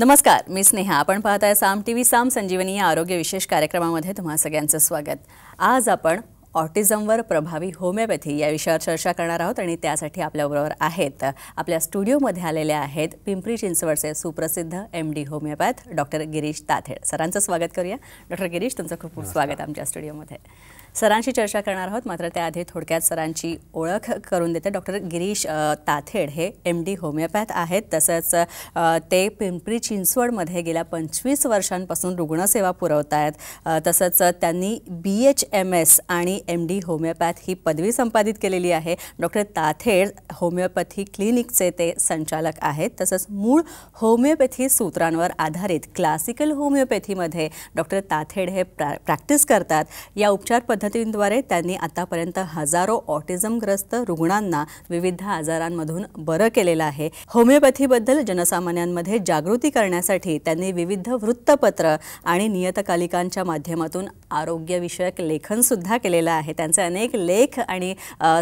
नमस्कार, मी स्नेहा. आपण पाहताय साम टीव्ही साम संजीवनी या आरोग्य विशेष कार्यक्रमामध्ये तुम्हा सगळ्यांचं स्वागत. आज आपण ऑटिझमवर प्रभावी होमिओपॅथी या विषयावर चर्चा करणार आहोत आणि त्यासाठी आपल्याबरोबर आहेत, आपल्या स्टुडिओमध्ये आलेले आहेत पिंपरी चिंचवडचे सुप्रसिद्ध MD homeopath doctor Girish Tathed. सरांचं स्वागत करूया. डॉक्टर गिरीश, तुमचं खूप खूप स्वागत आमच्या स्टुडिओमध्ये. सरांशी चर्चा करणार आहोत, मात्र त्याआधी थोडक्यात सरांची ओळख करून देते. डॉक्टर गिरीश ताथेड हे MD होमिओपॅथ आहेत. तसंच ते पिंपरी चिंचवडमध्ये गेल्या 25 वर्षांपासून रुग्णसेवा पुरवत आहेत. तसंच त्यांनी BHMS आणि MD होमिओपॅथ ही पदवी संपादित केलेली आहे. डॉक्टर ताथेड होमिओपॅथी क्लिनिकचे ते संचालक आहेत. तसंच मूळ होमिओपॅथी सूत्रांवर आधारित क्लासिकल होमिओपॅथीमध्ये डॉक्टर ताथेड हे प्रॅक्टिस करतात. या उपचार पद्धतींद्वारे त्यांनी आतापर्यंत हजारो ऑटिझमग्रस्त रुग्णांना विविध आजारांमधून बरं केलेलं आहे. होमिओपॅथीबद्दल जनसामान्यांमध्ये जागृती करण्यासाठी त्यांनी विविध वृत्तपत्र आणि नियतकालिकांच्या माध्यमातून आरोग्यविषयक लेखनसुद्धा केलेलं आहे. त्यांचे अनेक लेख आणि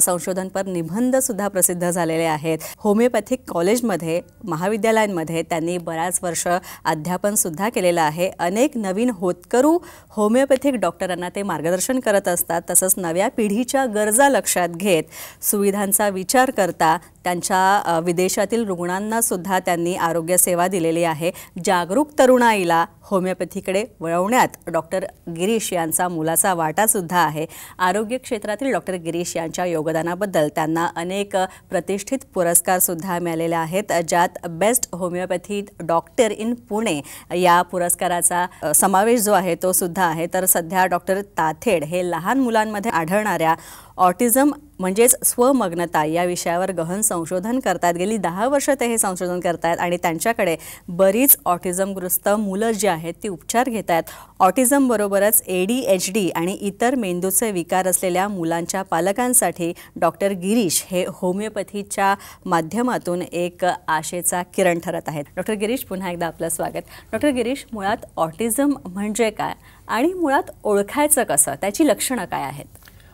संशोधनपर निबंधसुद्धा प्रसिद्ध झालेले आहेत. होमिओपॅथिक कॉलेजमध्ये, महाविद्यालयांमध्ये त्यांनी बऱ्याच वर्ष अध्यापनसुद्धा केलेलं आहे. अनेक नवीन होतकरू होमिओपॅथिक डॉक्टरांना ते मार्गदर्शन करत असतात. तसंच नव्या पिढीच्या गरजा लक्षात घेत सुविधांचा विचार करता त्यांच्या विदेशातील रुग्णांनासुद्धा त्यांनी आरोग्यसेवा दिलेली आहे. जागरूक तरुणाईला होमिओपॅथीकडे वळवण्यात डॉक्टर गिरीश यांचा मोलाचा वाटासुद्धा आहे. आरोग्य क्षेत्रातील डॉक्टर गिरीश यांच्या योगदानाबद्दल त्यांना अनेक प्रतिष्ठित पुरस्कारसुद्धा मिळालेले आहेत. ज्यात best homeopathy doctor in Pune या पुरस्काराचा समावेश जो आहे तो सुद्धा आहे. तर सध्या डॉक्टर ताथेड हे लहान मुलांमध्ये आढळणाऱ्या ऑटिझम म्हणजेच स्वमग्नता या विषयावर गहन संशोधन करतात. गेली 10 वर्ष ते हे संशोधन करतात आणि त्यांच्याकडे बरीच ऑटिझमग्रस्त मुलं जी आहेत ती उपचार घेत आहेत. ऑटिझमबरोबरच ADHD आणि इतर मेंदूचे विकार असलेल्या मुलांच्या पालकांसाठी डॉक्टर गिरीश हे होमिओपॅथीच्या माध्यमातून एक आशेचा किरण ठरत आहेत. डॉक्टर गिरीश, पुन्हा एकदा आपलं स्वागत. डॉक्टर गिरीश, मुळात ऑटिझम म्हणजे काय आणि मुळात ओळखायचं कसं, त्याची लक्षणं काय आहेत?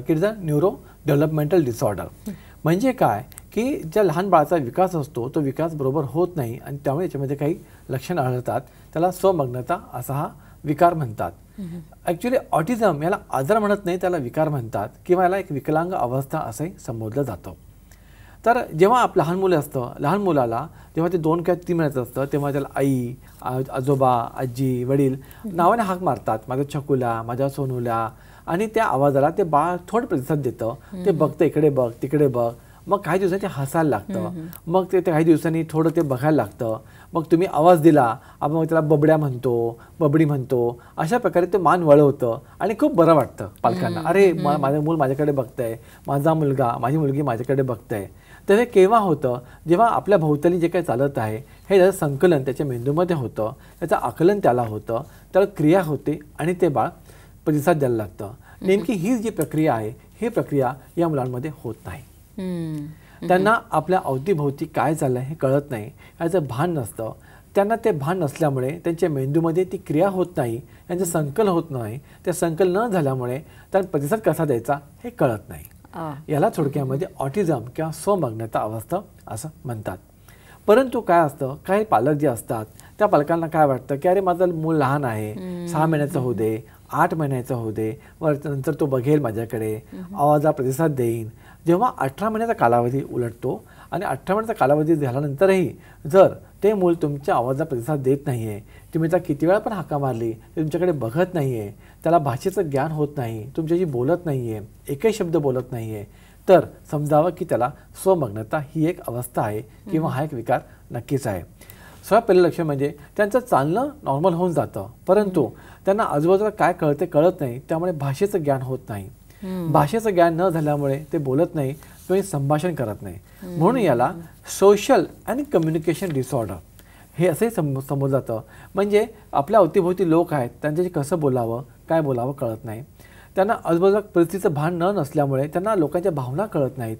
It is a neuro developmental disorder. म्हणजे काय की ज्या लहान बाळाचा विकास असतो तो विकास बरोबर होत नाही आणि त्यामुळे याच्यामध्ये काही लक्षणं आढळतात. त्याला स्वमग्नता असा हा विकार म्हणतात. ॲक्च्युली ऑटिझम याला आजार म्हणत नाही, त्याला विकार म्हणतात किंवा याला एक विकलांग अवस्था असंही संबोधलं जातं. तर जेव्हा लहान मुलं असतं, लहान मुलाला जेव्हा ते 2 किंवा 3 महिन्याचं असतं तेव्हा त्याला आई, आजोबा, आजी, वडील नावाने हाक मारतात, माझ्या छकुला, माझ्या सोनूला, आणि त्या आवाजाला ते बाळ थोडं प्रतिसाद देतं. ते बघतं, इकडे बघ, तिकडे बघ. मग काही दिवसांनी ते हसायला लागतं. मग ते काही दिवसांनी थोडं ते बघायला लागतं. मग तुम्ही आवाज दिला, आपण मग त्याला बबड्या म्हणतो, बबडी म्हणतो. अशा प्रकारे ते मान वळवतं आणि खूप बरं वाटतं पालकांना. अरे माझं मूल माझ्याकडे बघतंय, माझा मुलगा, माझी मुलगी माझ्याकडे बघतंय. तर हे केव्हा होतं? जेव्हा आपल्या भोवताली जे काही चालत आहे हे त्याचं संकलन त्याच्या मेंदूमध्ये होतं, त्याचं आकलन त्याला होतं, त्याला क्रिया होते आणि ते बाळ प्रतिसाद द्यायला लागतं. नेमकी ही जी प्रक्रिया आहे ही प्रक्रिया या मुलांमध्ये होत नाही. त्यांना आपल्या अवतीभोवती काय चाललं हे कळत नाही, याचं भान नसतं. त्यांना ते भान नसल्यामुळे त्यांच्या मेंदूमध्ये ती क्रिया होत नाही, त्यांचं संकलन होत नाही. त्या संकलन न झाल्यामुळे त्यांना प्रतिसाद कसा द्यायचा हे कळत नाही. याला थोडक्यामध्ये ऑटिझम किंवा स्वमग्नता अवस्था असं म्हणतात. परंतु काय असतं, काही पालक जे असतात त्या पालकांना काय वाटतं की अरे माझं मूल लहान आहे, 6 महिन्याचं होऊ दे, 8 महिन्याचा होऊ दे, नंतर तो बघेल माझ्याकडे, आवाजाला प्रतिसाद देईन. जेव्हा 18 महिन्याचा कालावधी उलटतो आणि 18 महिन्याचा कालावधी झाल्यानंतरही जर ते मूल तुमच्या आवाजाला प्रतिसाद देत नाही आहे, तुम्ही त्याला किती वेळा पण हाका मारली ते तुमच्याकडे बघत नाही आहे, त्याला भाषेचं ज्ञान होत नाही, तुमच्याशी बोलत नाही आहे, एकही शब्द बोलत नाही आहे, तर समजावं की त्याला स्वमग्नता ही एक अवस्था आहे किंवा हा एक विकार नक्कीच आहे. सर्वात पहिलं लक्षण म्हणजे त्यांचं चालणं नॉर्मल होऊन जातं, परंतु त्यांना आजूबाजूला काय कळते कळत नाही, त्यामुळे भाषेचं ज्ञान होत नाही. भाषेचं ज्ञान न झाल्यामुळे ते बोलत नाही किंवा संभाषण करत नाही. म्हणून याला सोशल आणि कम्युनिकेशन डिसऑर्डर हे असंही समजलं जातं. म्हणजे आपल्या अवतीभोवती लोक आहेत, त्यांच्याशी कसं बोलावं, काय बोलावं कळत नाही. त्यांना आजूबाजूला परिस्थितीचं भान न नसल्यामुळे त्यांना लोकांच्या भावना कळत नाहीत.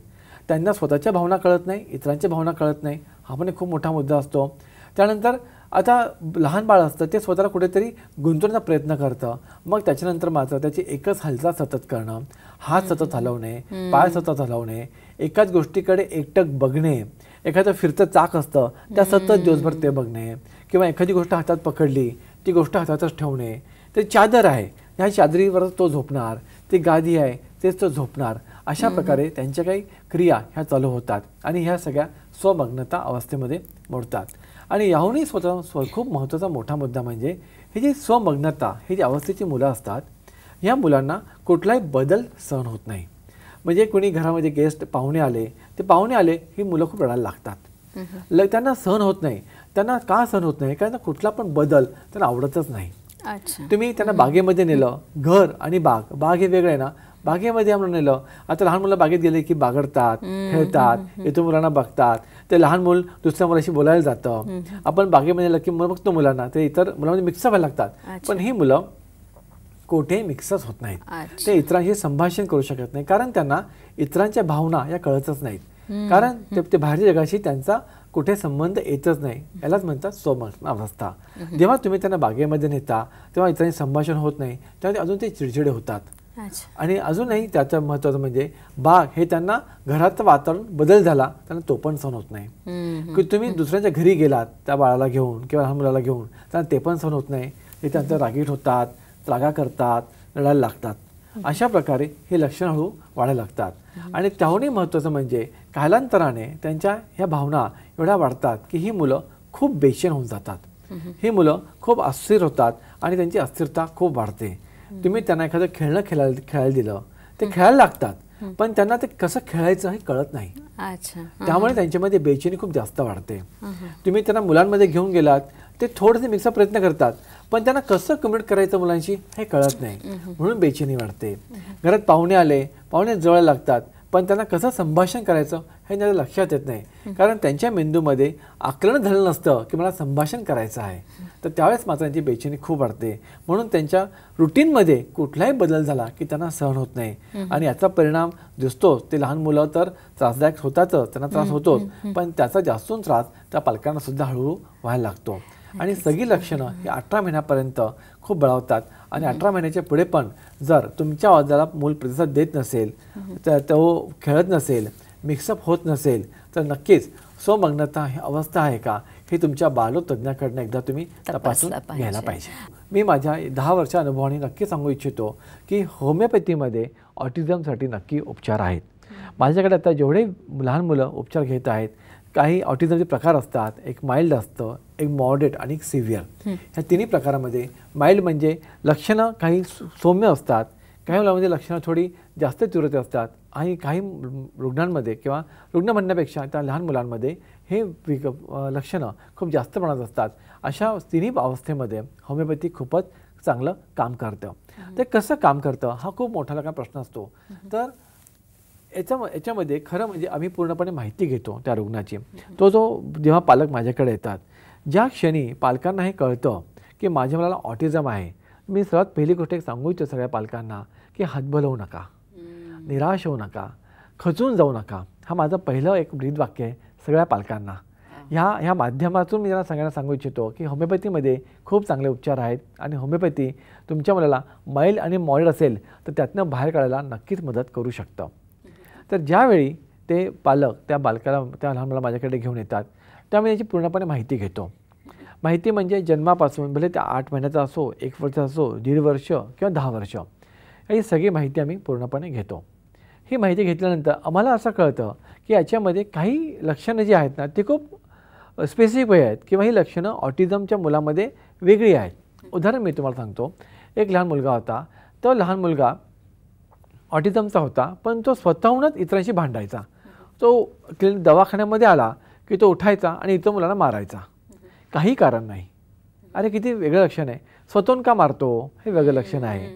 त्यांना स्वतःच्या भावना कळत नाही, इतरांच्या भावना कळत नाही. हा पण एक खूप मोठा मुद्दा असतो. त्यानंतर आता लहान बाळ असतं ते स्वतःला कुठेतरी गुंतवण्याचा प्रयत्न करतं. मग त्याच्यानंतर मात्र त्याची एकच हालचाल सतत करणं, हात सतत हलवणे, पाय सतत हलवणे, एकाच गोष्टीकडे एकटक बघणे, एखादं फिरतं चाक असतं त्या सतत दिवसभर ते बघणे, किंवा एखादी गोष्ट हातात पकडली ती गोष्ट हातातच ठेवणे. ते चादर आहे, ह्या चादरीवर तो झोपणार, ती गादी आहे तेच तो झोपणार. अशा प्रकारे त्यांच्या काही क्रिया ह्या चालू होतात आणि ह्या सगळ्या स्वमग्नता अवस्थेमध्ये मोडतात. आणि याहूनही खूप महत्त्वाचा मोठा मुद्दा म्हणजे ही जी स्वमग्नता, ही जी अवस्थेची मुलं असतात, ह्या मुलांना कुठलाही बदल सहन होत नाही. म्हणजे कोणी घरामध्ये गेस्ट पाहुणे आले, ते पाहुणे आले ही मुलं खूप रडायला लागतात. त्यांना सहन होत नाही. त्यांना का सहन होत नाही? कारण कुठला पण बदल त्यांना आवडतच नाही. तुम्ही त्यांना बागेमध्ये नेलं, घर आणि बाग हे वेगळं आहे ना. बागेमध्ये आपण नेलं, आता लहान मुलं बागेत गेले की बागडतात, खेळतात, इथून मुलांना बघतात. ते लहान मूल दुसऱ्या मुलाशी बोलायला जातं. आपण बागेमध्ये नेलं की मग बघतो मुलांना, ते इतर मुलांमध्ये मिक्सअप व्हायला लागतात. पण ही मुलं कुठेही मिक्सच होत नाहीत. ते इतरांशी संभाषण करू शकत नाही, कारण त्यांना इतरांच्या भावना या कळतच नाहीत. कारण ते बाहेरच्या जगाशी त्यांचा कुठे संबंध येतच नाही. यालाच म्हणतात स्वमग्न अवस्था. जेव्हा तुम्ही त्यांना बागेमध्ये नेता तेव्हा इतरांशी संभाषण होत नाही, तेव्हा अजून ते चिडचिडे होतात. आणि अजूनही त्याचं महत्त्वाचं म्हणजे बाग हे त्यांना घराचं वातावरण बदल झाला त्यांना तो पण सहन होत नाही. की तुम्ही दुसऱ्याच्या घरी गेलात त्या बाळाला घेऊन किंवा लहान मुलाला घेऊन, त्यांना ते पण सहन होत नाही. ते त्यांचं रागीट होतात, त्रागा करतात, रडायला लागतात. अशा प्रकारे हे लक्षणं हळू वाढायला लागतात. आणि त्याहूनही महत्त्वाचं म्हणजे कालांतराने त्यांच्या ह्या भावना एवढ्या वाढतात की ही मुलं खूप बेचैन होऊन जातात. ही मुलं खूप अस्थिर होतात आणि त्यांची अस्थिरता खूप वाढते. तुम्ही त्यांना एखादं खेळायला दिलं, ते खेळायला लागतात, पण त्यांना ते कसं खेळायचं हे कळत नाही. त्यामुळे त्यांच्यामध्ये बेचैनी खूप जास्त वाढते. तुम्ही त्यांना मुलांमध्ये घेऊन गेलात, ते थोडेसे मिक्सअप प्रयत्न करतात, पण त्यांना कसं कम्युनिकेट करायचं मुलांशी हे कळत नाही, म्हणून बेचैनी वाढते. घरात पाहुणे आले, पाहुणे जवळ लागतात, पण त्यांना कसं संभाषण करायचं हे त्यांच्या लक्षात येत नाही, कारण त्यांच्या मेंदूमध्ये आकलन झालं नसतं की मला संभाषण करायचं आहे. तर त्यावेळेस मात्र त्यांची बेचैनी खूप वाढते. म्हणून त्यांच्या रुटीनमध्ये कुठलाही बदल झाला की त्यांना सहन होत नाही. आणि याचा परिणाम दिसतोच. ते लहान मुलं तर त्रासदायक होतातच, त्यांना त्रास होतोच, पण त्याचा जास्तून त्रास त्या पालकांना सुद्धा हळूहळू व्हायला लागतो. आणि सगळी लक्षणं ही 18 महिन्यापर्यंत खूप बळावतात. आणि 18 महिन्याच्या पुढे पण जर तुमच्या आवाजाला मूल प्रतिसाद देत नसेल, तर तो खेळत नसेल, मिक्सअप होत नसेल, तर नक्कीच स्वमग्नता ही अवस्था आहे का हे तुमच्या बालतज्ञाकडनं एकदा तुम्ही तपासून घ्यायला पाहिजे. मी माझ्या 10 वर्षाच्या अनुभवाने नक्की सांगू इच्छितो की होमिओपॅथीमध्ये ऑटिझमसाठी नक्की उपचार आहेत. माझ्याकडे आता जेवढे लहान मुलं उपचार घेत आहेत, काही ऑटिझमचे प्रकार असतात. एक माइल्ड असतं, एक मॉडरेट आणि एक सिव्हिअर. ह्या तिन्ही प्रकारामध्ये माइल्ड म्हणजे लक्षणं काही सौम्य असतात, काही मुलांमध्ये लक्षणं थोडी जास्त तीव्रता असतात, आणि काही रुग्णांमध्ये किंवा रुग्ण म्हणण्यापेक्षा त्या लहान मुलांमध्ये हे लक्षणं खूप जास्त प्रमाणात असतात. अशा तिन्ही अवस्थेमध्ये होमिओपॅथी खूपच चांगलं काम करतं. ते कसं काम करतं हा खूप मोठा प्रश्न असतो. तर याच्यामध्ये खरं म्हणजे आम्ही पूर्णपणे माहिती घेतो त्या रुग्णाची. जो जेव्हा पालक माझ्याकडे येतात, ज्या क्षणी पालकांना हे कळतं की माझ्या मुलाला ऑटिझम आहे, मी सर्वात पहिली गोष्ट एक सांगू इच्छितो सगळ्या पालकांना की हातबल होऊ नका, निराश होऊ नका, खचून जाऊ नका. हा माझं पहिलं एक ब्रीदवाक्य आहे सगळ्या पालकांना. ह्या माध्यमातून मी सगळ्यांना सांगू इच्छितो की होमिओपॅथीमध्ये खूप चांगले उपचार आहेत. आणि होमिओपॅथी तुमच्या मुलाला माइल्ड आणि मॉडरेट असेल तर त्यातनं बाहेर काढायला नक्कीच मदत करू शकतं. तर ज्यावेळी ते पालक त्या बालकाला, त्या लहान मुलाला माझ्याकडे घेऊन येतात, त्यामुळे याची पूर्णपणे माहिती घेतो. माहिती म्हणजे जन्मापासून भले त्या 8 महिन्याचा असो, 1 वर्ष असो, 1.5 वर्ष किंवा 10 वर्ष, ही सगळी माहिती आम्ही पूर्णपणे घेतो. ही माहिती घेतल्यानंतर आम्हाला असं कळतं की याच्यामध्ये काही लक्षणं जी आहेत ना ती खूप स्पेसिफिक वे आहेत किंवा ही लक्षणं ऑटिझमच्या मुलामध्ये वेगळी आहेत. उदाहरण मी तुम्हाला सांगतो. एक लहान मुलगा होता. तो लहान मुलगा ऑटिझमचा होता, पण तो स्वतःहूनच इतरांशी भांडायचा. तो दवाखान्यामध्ये आला की तो उठायचा आणि इतर मुलांना मारायचा, काही कारण नाही. अरे किती वेगळं लक्षण आहे. स्वतःहून का मारतो हे वेगळं लक्षण आहे.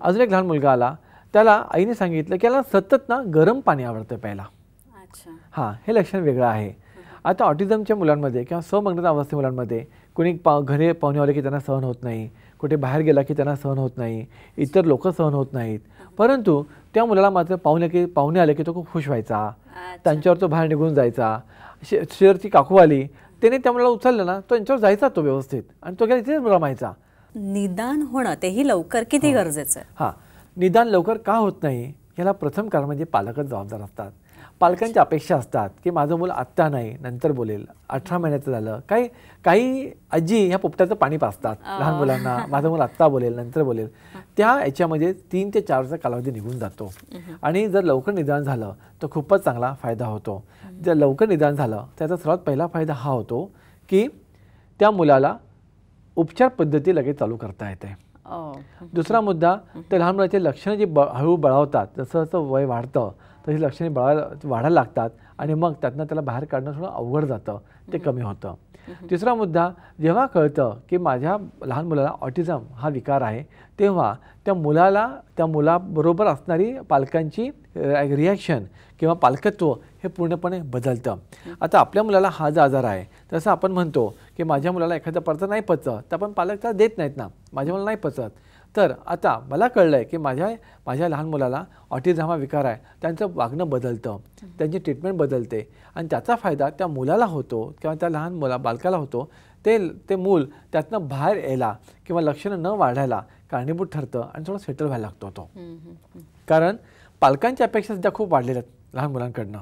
अजून एक लहान मुलगा आला, त्याला आईने सांगितलं की याला सतत ना गरम पाणी आवडतं प्यायला. हां, हे लक्षण वेगळं आहे. आता ऑटिझमच्या मुलांमध्ये किंवा स्वमग्नता अवस्थे मुलांमध्ये कोणी घरी पाहुणे आले की त्यांना सहन होत नाही, कुठे बाहेर गेला की त्यांना सहन होत नाही, इतर लोक सहन होत नाहीत. परंतु त्या मुलाला मात्र पाहुणे आले की तो खूप खुश व्हायचा, त्यांच्यावर तो बाहेर निघून जायचा. शेअरची काकू आली, त्याने त्या मुलाला उचललं ना, तो त्यांच्यावर जायचा तो व्यवस्थित, आणि तो गेला तिथेच रमायचा. निदान होणं तेही लवकर किती गरजेचं आहे. हां, निदान लवकर का होत नाही याला प्रथम कारण म्हणजे पालकच जबाबदार असतात. पालकांच्या अपेक्षा असतात की माझं मूल आत्ता नाही नंतर बोलेल, 18 महिन्याचं झालं. काही काही आजी ह्या पोपट्याचं पाणी पाजतात लहान मुलांना, माझं मूल आत्ता बोलेल नंतर बोलेल. त्या याच्यामध्ये 3 ते 4 वर्षाचा कालावधी निघून जातो. आणि जर लवकर निदान झालं तर खूपच चांगला फायदा होतो. जर लवकर निदान झालं त्याचा सर्वात पहिला फायदा हा होतो की त्या मुलाला उपचार पद्धती लगेच चालू करता येते. दुसरा मुद्दा, ते लहान मुलाचे लक्षणं जी हळू बळावतात, जसं जसं वय वाढतं तशी लक्षणे वाढायला लागतात आणि मग त्यातनं त्याला बाहेर काढणं थोडं अवघड जातं, ते कमी होतं. तिसरा मुद्दा, जेव्हा कळतं की माझ्या लहान मुलाला ऑटिझम हा विकार आहे, तेव्हा त्या मुलाबरोबर असणारी पालकांची रिॲक्शन किंवा पालकत्व हे पूर्णपणे बदलतं. आता आपल्या मुलाला हा जो आजार आहे, तसं आपण म्हणतो की माझ्या मुलाला एखादा पदार्थ नाही पचत, तर आपण पालक त्याला देत नाहीत ना, माझ्या मुलाला नाही पचत. तर आता मला कळलं आहे की माझ्या लहान मुलाला ऑटिझम हा विकार आहे, त्यांचं वागणं बदलतं, त्यांची ट्रीटमेंट बदलते आणि त्याचा फायदा त्या मुलाला होतो किंवा त्या लहान बालकाला होतो. ते मूल त्यातनं बाहेर यायला किंवा लक्षणं न वाढायला कारणीभूत ठरतं आणि थोडं सेटल व्हायला लागतो तो. कारण पालकांच्या अपेक्षा सध्या खूप वाढलेल्या आहेत लहान मुलांकडनं.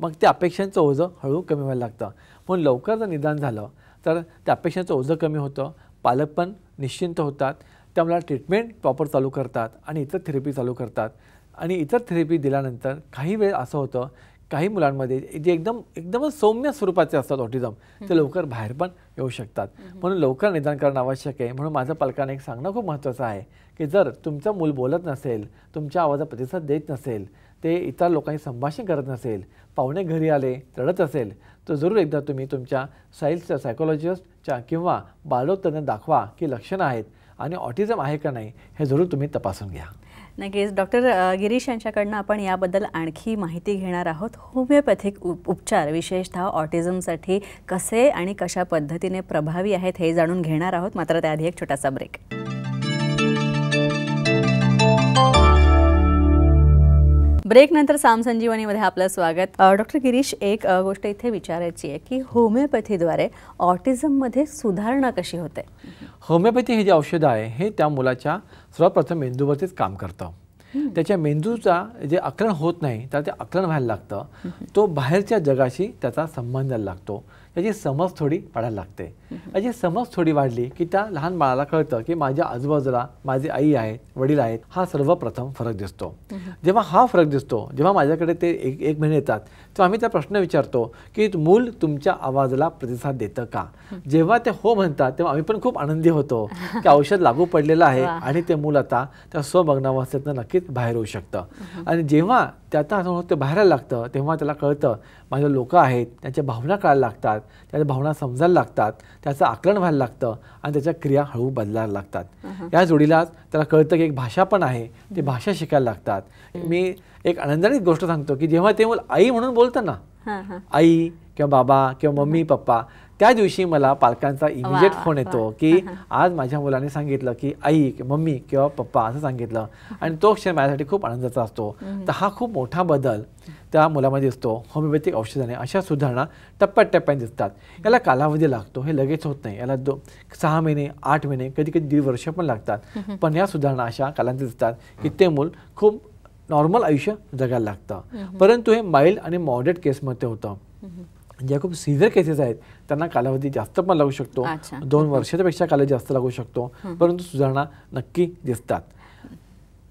मग त्या अपेक्षांचं ओझं हळूहळू कमी व्हायला लागतं. म्हणून लवकर जर निदान झालं तर त्या अपेक्षांचं ओझं कमी होतं, पालक पण निश्चिंत होतात, त्या मुलाला ट्रीटमेंट प्रॉपर चालू करतात आणि इतर थेरपी चालू करतात. आणि इतर थेरपी दिल्यानंतर काही वेळ असं होतं, काही मुलांमध्ये जे एकदमच सौम्य स्वरूपाचे असतात ऑटिझम, ते लवकर बाहेर पण येऊ शकतात. म्हणून लवकर निदान करणं आवश्यक आहे. म्हणून माझं पालकांना एक सांगणं खूप महत्त्वाचं आहे की जर तुमचं मूल बोलत नसेल, तुमच्या आवाजाला प्रतिसाद देत नसेल, ते इतर लोकांशी संभाषण करत नसेल, पाहुणे घरी आले रडत असेल, तर जरूर एकदा तुम्ही तुमच्या सायकोलॉजिस्टच्या किंवा बालरोगतज्ञ दाखवा की लक्षणं आहेत आणि ऑटिझम आहे का नाही हे जरूर तुम्ही तपासून घ्या. नक्कीच. डॉक्टर गिरीश यांच्याकडनं आपण याबद्दल आणखी माहिती घेणार आहोत. होमिओपॅथिक उपचार विशेषतः ऑटिझमसाठी कसे आणि कशा पद्धतीने प्रभावी आहेत हे जाणून घेणार आहोत. मात्र त्याआधी एक छोटासा ब्रेक. ब्रेकनंतर साम संजीवनीमध्ये आपलं स्वागत. डॉक्टर गिरीश, एक गोष्ट इथे विचारायची आहे की होमिओपॅथीद्वारे ऑटिझममध्ये सुधारणा कशी होते? होमिओपॅथी हे जे औषध आहे हे त्या मुलाच्या सर्वप्रथम मेंदूवरतीच काम करतं. त्याच्या मेंदूचा जे आकलन होत नाही त्याला ते आकलन व्हायला लागतं. तो बाहेरच्या जगाशी त्याचा संबंध लागतो, याची समज थोडी वाढायला लागते. याची समज थोडी वाढली की त्या लहान बाळाला कळतं की माझ्या आजूबाजूला माझी आई आहेत, वडील आहेत, हा सर्वप्रथम फरक दिसतो. जेव्हा हा फरक दिसतो, जेव्हा माझ्याकडे ते एक महिने येतात, तेव्हा आम्ही त्या प्रश्न विचारतो की मूल तुमच्या आवाजाला प्रतिसाद देतं का? जेव्हा ते हो म्हणतात तेव्हा आम्ही पण खूप आनंदी होतो की औषध लागू पडलेलं आहे आणि ते मूल आता त्या स्वमग्नावस्थेतनं नक्कीच बाहेर येऊ शकतं. आणि जेव्हा त्याचा असं ते बाहेर लागतं तेव्हा त्याला कळतं माझे लोक आहेत, त्यांच्या भावना कळायला लागतात, त्याच्या भावना समजायला लागतात, त्याचं आकलन व्हायला लागतं आणि त्याच्या क्रिया हळू बदलायला लागतात. या जोडीलाच त्याला कळतं की एक भाषा पण आहे, ती भाषा शिकायला लागतात. मी एक आनंदाची गोष्ट सांगतो की जेव्हा ते मूल आई म्हणून बोलतं ना, आई किंवा बाबा किंवा मम्मी पप्पा, त्या दिवशी मला पालकांचा इमिजिएट फोन येतो की आज माझ्या मुलाने सांगितलं की आई मम्मी किंवा पप्पा असं सांगितलं आणि तो क्षण माझ्यासाठी खूप आनंदाचा असतो. तर हा खूप मोठा बदल त्या मुलामध्ये दिसतो. होमिओपॅथिक औषधाने अशा सुधारणा टप्प्याटप्प्याने दिसतात. याला कालावधी लागतो, हे लगेच होत नाही. याला 6 महिने 8 महिने कधी कधी 1.5 वर्ष पण लागतात. पण या सुधारणा अशा कालांतराने दिसतात की ते मूल खूप नॉर्मल आयुष्य जगायला लागतं. परंतु हे माइल्ड आणि मॉडरेट केसमध्ये होतं. ज्या खूप सिव्हिअर केसेस आहेत त्यांना कालावधी जास्त पण लागू शकतो, 2 वर्षापेक्षा कालावधी जास्त लागू शकतो, परंतु सुधारणा नक्की दिसतात.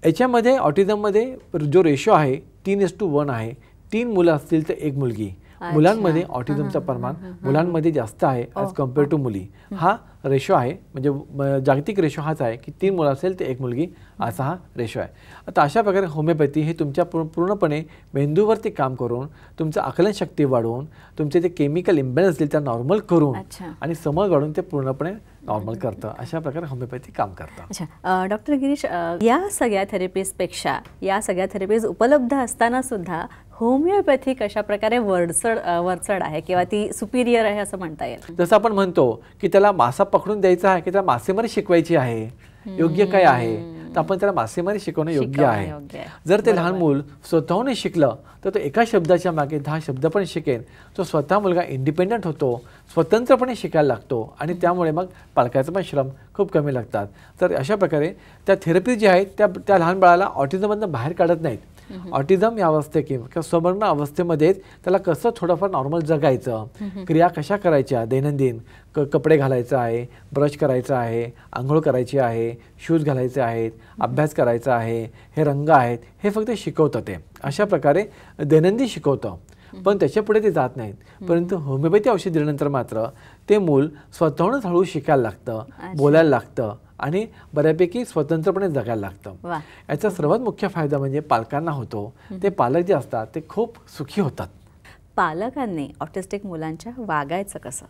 याच्यामध्ये ऑटिझममध्ये जो रेशो आहे 3:1 आहे. 3 मुलं असतील तर 1 मुलगी. मुलांमध्ये ऑटिझमचं प्रमाण मुलांमध्ये जास्त आहे ॲज कम्पेअर टू मुली. हा रेशो आहे, म्हणजे जागतिक रेशो हाच आहे की 3 मुलं असेल तर 1 मुलगी असा हा रेशो आहे. आता अशा प्रकारे होमिओपॅथी हे तुमच्या पूर्णपणे मेंदूवरती काम करून तुमचं आकलनशक्ती वाढवून तुमचे जे केमिकल इम्बॅलन्स असतील त्या नॉर्मल करून आणि समज वाढवून ते पूर्णपणे नॉर्मल करतं. अशा प्रकारे होमिओपॅथी काम करतं. अच्छा डॉक्टर गिरीश, या सगळ्या थेरपीजपेक्षा या सगळ्या थेरपीज उपलब्ध असताना सुद्धा होमिओपॅथी कशा प्रकारे वरचढ आहे किंवा ती सुपिरियर आहे असं म्हणता येईल? जसं आपण म्हणतो की त्याला मासा पकडून द्यायचा आहे की त्याला मासेमारी शिकवायची आहे, योग्य काय आहे? तर आपण त्याला मासेमारी शिकवणं योग्य आहे. जर ते लहान मूल स्वतःहून शिकलं तर तो एका शब्दाच्या मागे 10 शब्द पण शिकेल. तो स्वतः मुलगा इंडिपेंडंट होतो, स्वतंत्रपणे शिकायला लागतो आणि त्यामुळे मग पालकाचं पण श्रम खूप कमी लागतात. तर अशा प्रकारे त्या थेरपी जी आहेत त्या लहान बाळाला ऑटिझममधनं बाहेर काढत नाहीत, ऑटिझम या किंवा स्वमग्न अवस्थेमध्येच त्याला कसं थोडंफार नॉर्मल जगायचं, क्रिया कशा करायच्या दैनंदिन, कपडे घालायचं आहे, ब्रश करायचा आहे, आंघोळ करायची आहे, शूज घालायचे आहेत, अभ्यास करायचा आहे, हे रंग आहेत, हे फक्त शिकवतं ते अशा प्रकारे दैनंदिन शिकवतं. पण त्याच्या पुढे ते जात नाहीत. परंतु होमिओपॅथी औषध दिल्यानंतर मात्र ते मूल स्वतःहूनच हळू शिकायला लागतं, बोलायला लागतं आणि बऱ्यापैकी स्वतंत्रपणे जगायला लागतं. याचा सर्वात मुख्य फायदा म्हणजे पालकांना होतो. ते पालक जे असतात ते खूप सुखी होतात. पालकांनी ऑटिस्टिक मुलांच्या वागायचं कसं?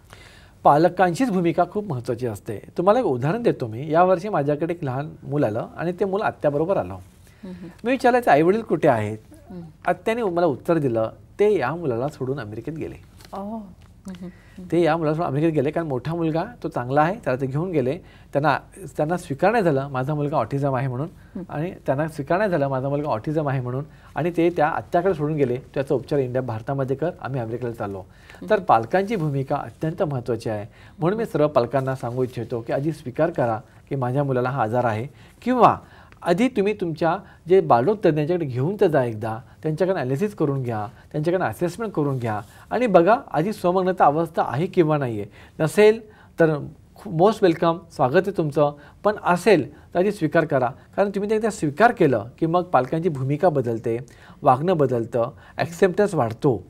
पालकांचीच भूमिका खूप महत्त्वाची असते. तुम्हाला एक उदाहरण देतो मी. यावर्षी माझ्याकडे एक लहान मूल आलं आणि ते मूल आत्याबरोबर आलं. मी विचारायचं आईवडील कुठे आहेत? आत्याने मला उत्तर दिलं, ते या मुलाला सोडून अमेरिकेत गेले. ते या मुलाला सोडून अमेरिकेत गेले कारण मोठा मुलगा तो चांगला आहे, त्याला ते घेऊन गेले. त्यांना स्वीकार नाही झालं माझा मुलगा ऑटिझम आहे म्हणून, आणि त्यांना स्वीकार नाही झालं माझा मुलगा ऑटिझम आहे म्हणून, आणि ते त्या आत्याकडे सोडून गेले. त्याचा उपचार भारतामध्ये कर, आम्ही अमेरिकेला चाललो. तर पालकांची भूमिका अत्यंत महत्त्वाची आहे. म्हणून मी सर्व पालकांना सांगू इच्छितो की आधी स्वीकार करा की माझ्या मुलाला हा आजार आहे, किंवा आधी तुम्ही तुमच्या जे बालरोग तज्ज्ञांच्याकडे घेऊन तर जा, एकदा त्यांच्याकडे ॲनालिसिस करून घ्या, त्यांच्याकडे असेसमेंट करून घ्या आणि बघा आधी स्वमग्नता अवस्था आहे किंवा नाही आहे. नसेल तर मोस्ट वेलकम, स्वागत आहे तुमचं. पण असेल तर आधी स्वीकार करा. कारण तुम्ही ते एकदा स्वीकार केलं की मग पालकांची भूमिका बदलते, वागणं बदलतं, ॲक्सेप्टन्स वाढतो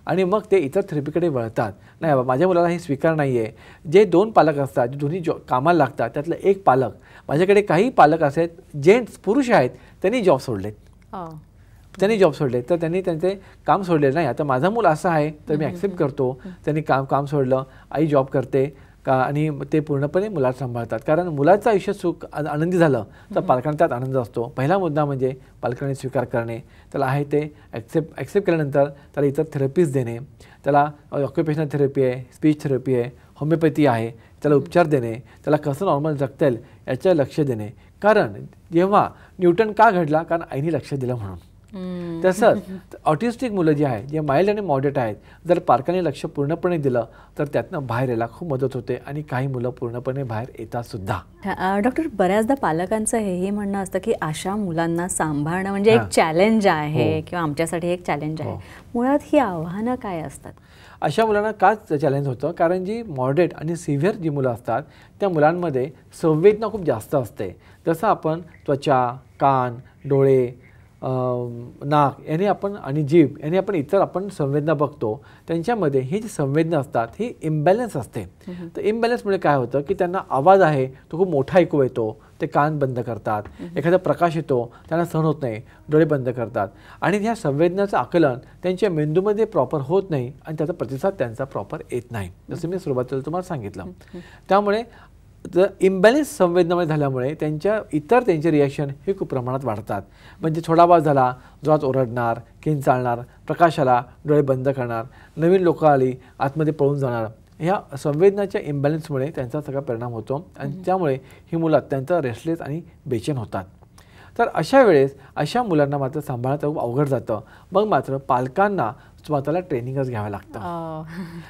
आणि मग ते इतर थेरपीकडे वळतात. नाही बाबा माझ्या मुलाला हे स्वीकार नाही आहे. जे 2 पालक असतात, जे दोन्ही कामाला लागतात, त्यातलं एक पालक, माझ्याकडे काही पालक असे जेंट्स पुरुष आहेत, त्यांनी जॉब सोडलेत. तर त्यांनी त्यांचे काम सोडले. नाही आता माझा मूल असा आहे तर मी ॲक्सेप्ट करतो. त्यांनी काम सोडलं, आई जॉब करते का, आणि ते पूर्णपणे मुलाला सांभाळतात. कारण मुलाचं आयुष्य सुख आनंदी झालं तर पालकांना त्यात आनंद असतो. पहिला मुद्दा म्हणजे पालकांनी स्वीकार करणे, त्याला आहे ते ॲक्सेप्ट केल्यानंतर त्याला इतर थेरपीज देणे. त्याला ऑक्युपेशनल थेरपी आहे, स्पीच थेरपी आहे, होमिओपॅथी आहे, त्याला उपचार देणे, त्याला कसं नॉर्मल जगता येईल याच्यावर लक्ष देणे. कारण जेव्हा न्यूटन का घडला? कारण आईने लक्ष दिलं म्हणून. तसंच ऑटिस्टिक मुलं जी आहेत, जे माइल्ड आणि मॉडरेट आहेत, जर पालकांनी लक्ष पूर्णपणे दिलं तर त्यातनं बाहेर यायला खूप मदत होते आणि काही मुलं पूर्णपणे बाहेर येतात सुद्धा. डॉक्टर, बऱ्याचदा पालकांचं हेही म्हणणं असतं की अशा मुलांना सांभाळणं म्हणजे एक चॅलेंज आहे किंवा आमच्यासाठी एक चॅलेंज आहे. मुळात ही आव्हानं काय असतात? अशा मुलांना काच चॅलेंज होतं? कारण जी मॉडरेट आणि सिव्हिअर जी मुलं असतात त्या मुलांमध्ये संवेदना खूप जास्त असते. जसं आपण त्वचा, कान, डोळे, नाक याने आपण आणि जीभ याने आपण संवेदना बघतो. त्यांच्यामध्ये ही जी संवेदना असतात ही इम्बॅलन्स असते. तर इम्बॅलन्समुळे काय होतं की त्यांना आवाज आहे तो खूप मोठा ऐकू येतो, ते कान बंद करतात. एखादा प्रकाश येतो त्यांना सहन होत नाही, डोळे बंद करतात. आणि ह्या संवेदनाचं आकलन त्यांच्या मेंदूमध्ये प्रॉपर होत नाही आणि त्याचा प्रतिसाद त्यांचा प्रॉपर येत नाही, जसं मी सुरुवातीला तुम्हाला सांगितलं. त्यामुळे जर इम्बॅलन्स संवेदनामध्ये झाल्यामुळे त्यांचे रिॲक्शन हे खूप प्रमाणात वाढतात. म्हणजे थोडा आवाज झाला जोरात ओरडणार, किंचाळणार, प्रकाश आला डोळे बंद करणार, नवीन लोकं आली आतमध्ये पळून जाणार. ह्या संवेदनाच्या इम्बॅलन्समुळे त्यांचा सगळा परिणाम होतो आणि त्यामुळे ही मुलं अत्यंत रेस्टलेस आणि बेचैन होतात. तर अशा वेळेस अशा मुलांना मात्र सांभाळणं खूप अवघड जातं. मग मात्र पालकांना स्वतःला ट्रेनिंगच घ्यावं लागतं.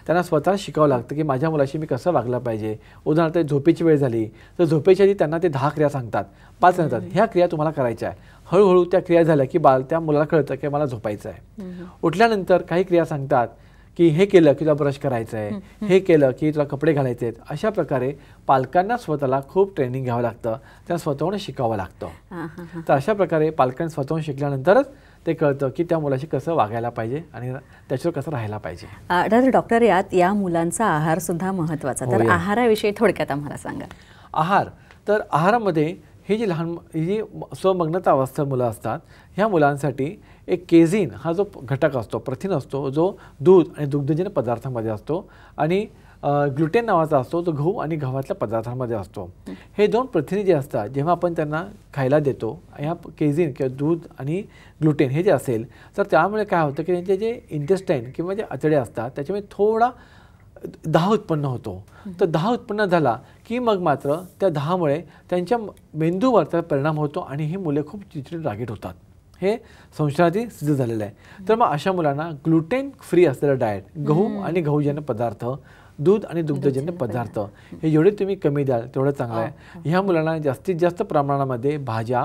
त्यांना स्वतःला शिकावं लागतं की माझ्या मुलाशी मी कसं वागलं पाहिजे. उदाहरणार्थ झोपेची वेळ झाली तर झोपेच्या आधी त्यांना ते 10 क्रिया सांगतात, 5 सांगतात, ह्या क्रिया तुम्हाला करायच्या आहे. हळूहळू त्या क्रिया झाल्या की त्या मुलाला कळतं की मला झोपायचं आहे. उठल्यानंतर काही क्रिया सांगतात की हे केलं की तुला ब्रश करायचं आहे, हे केलं की तुला कपडे घालायचे आहेत. अशा प्रकारे पालकांना स्वतःला खूप ट्रेनिंग घ्यावं लागतं, त्यांना स्वतःहून शिकावं लागतं. तर अशा प्रकारे पालकांनी स्वतःहून शिकल्यानंतरच ते कळतं की त्या मुलाशी कसं वागायला पाहिजे आणि त्याच्यावर कसं राहायला पाहिजे. डॉक्टर, या मुलांचा आहार सुद्धा महत्त्वाचा. तर आहाराविषयी थोडक्यात आम्हाला सांगा. आहार, तर आहारामध्ये ही जी स्वमग्नता अवस्था मुलं असतात ह्या मुलांसाठी एक केझिन हा जो घटक असतो, प्रथिन असतो, जो दूध आणि दुग्धजन्य पदार्थांमध्ये असतो, आणि ग्लुटेन नावाचा असतो जो गहू आणि गव्हातल्या पदार्थांमध्ये असतो. हे 2 प्रथिने जे असतात जेव्हा आपण त्यांना खायला देतो, ह्या केझिन किंवा दूध आणि ग्लुटेन हे जे असेल तर त्यामुळे काय होतं की त्यांचे जे इंटेस्टाईन किंवा जे आतडे असतात त्याच्यामुळे थोडा दाह उत्पन्न होतो. तर दाह उत्पन्न झाला की मग मात्र त्या दाहामुळे त्यांच्या मेंदूवर त्याचा परिणाम होतो आणि ही मुले खूप चिडचिड रागीट होतात. हे संशोधनात सिद्ध झालेलं आहे. तर मग अशा मुलांना ग्लुटेन फ्री असलेलं डाएट, गहू आणि गहूजन्य पदार्थ, दूध आणि दुग्धजन्य पदार्थ हे जेवढे तुम्ही कमी द्याल तेवढं चांगलं आहे. ह्या मुलांना जास्तीत जास्त प्रमाणामध्ये भाज्या,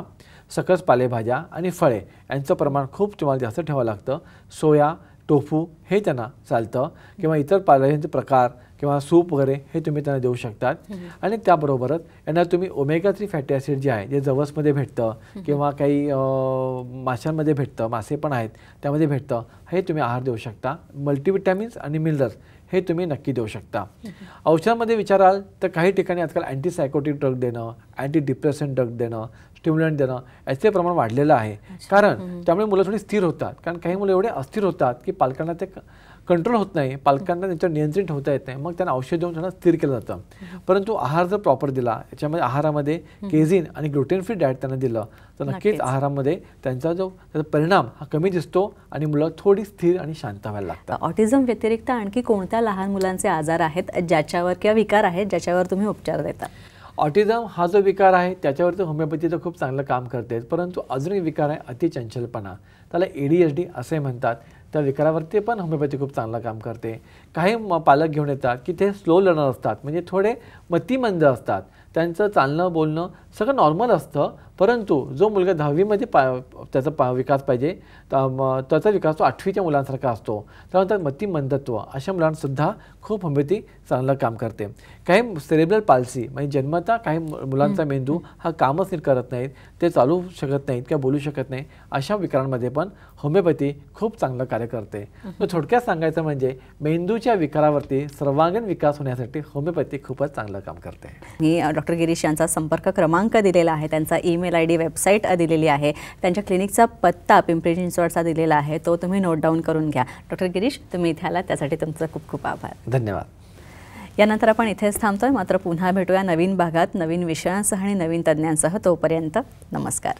सकस पालेभाज्या आणि फळे यांचं प्रमाण खूप तुम्हाला जास्त ठेवावं लागतं. सोया, टोफू हे त्यांना चालतं किंवा इतर पालेभाज्यांचे प्रकार किंवा सूप वगैरे हे तुम्ही त्यांना देऊ शकतात. आणि त्याबरोबरच यांना तुम्ही ओमेगा 3 फॅटी ॲसिड जे आहे जे जवसमध्ये भेटतं किंवा काही माशांमध्ये भेटतं, मासे पण आहेत त्यामध्ये भेटतं, हे तुम्ही आहार देऊ शकता. मल्टीविटॅमिन्स आणि मिनरल्स हे तुम्ही नक्की देऊ शकता. औषधामध्ये विचाराल तर काही ठिकाणी आजकाल अँटीसायकोटिक ड्रग देणं, अँटी डिप्रेसंट ड्रग देणं, स्टिम्युलंट देणं याचे प्रमाण वाढलेलं आहे. कारण त्यामुळे मुलं थोडी स्थिर होतात. कारण काही मुलं एवढे अस्थिर होतात की पालकांना ते कंट्रोल होत नाही, पालकांना त्यांच्यावर नियंत्रित ठेवता येत नाही, मग त्यांना औषध देऊन त्यांना स्थिर केलं जातं. परंतु आहार जर प्रॉपर दिला, याच्यामध्ये आहारामध्ये केझिन आणि ग्लुटेन फ्री डाएट त्यांना दिलं तर नक्कीच आहारामध्ये त्याचा परिणाम हा कमी दिसतो आणि मुलं थोडी स्थिर आणि शांत व्हायला लागतात. ऑटिझम व्यतिरिक्त आणखी कोणत्या लहान मुलांचे आजार आहेत ज्याच्यावर किंवा विकार आहेत ज्याच्यावर तुम्ही उपचार देता? ऑटिझम हा जो विकार आहे त्याच्यावरती होमिओपॅथी तर खूप चांगलं काम करते, परंतु अजून एक विकार आहे अतिचंचलपणा, त्याला ADHD असे म्हणतात. त्या विकारावरती पण होमिओपॅथी खूप चांगलं काम करते. काही पालक घेऊन येतात की ते स्लो लर्नर असतात, म्हणजे थोडे मतिमंद असतात, त्यांचं चालणं बोलणं सगळं नॉर्मल असतं, परंतु जो मुलगा 10वीमध्ये त्याचा विकास पाहिजे त्याचा विकास तो 8वीच्या मुलांसारखा असतो, त्यानंतर मतिमंदत्व अशा मुलांसुद्धा खूप होमिओपॅथी चांगलं काम करते. काही सेरेब्रल पाल्सी म्हणजे जन्मता काही मुलांचा मेंदू हा कामच नीट करत नाहीत, ते चालू शकत नाहीत किंवा बोलू शकत नाही, अशा विकारांमध्ये पण होमिओपॅथी खूप चांगलं कार्य करते. तर थोडक्यात सांगायचं म्हणजे मेंदूच्या विकारावरती सर्वांगीण विकास होण्यासाठी होमिओपॅथी खूपच चांगलं काम करते. मी डॉक्टर गिरीश यांचा संपर्क क्रमांक दिलेला आहे, त्यांचा ईमेल ID, वेबसाईट दिलेली आहे, त्यांच्या क्लिनिकचा पत्ता पिंपरी चिंचवडचा दिलेला आहे, तो तुम्ही नोट डाऊन करून घ्या. डॉक्टर गिरीश, तुम्ही इथे आलात त्यासाठी तुमचं खूप खूप आभार. धन्यवाद. यानंतर आपण इथेच थांबतोय, मात्र पुन्हा भेटूया नवीन भागात नवीन विषयांसह आणि नवीन तज्ज्ञांसह. तोपर्यंत नमस्कार.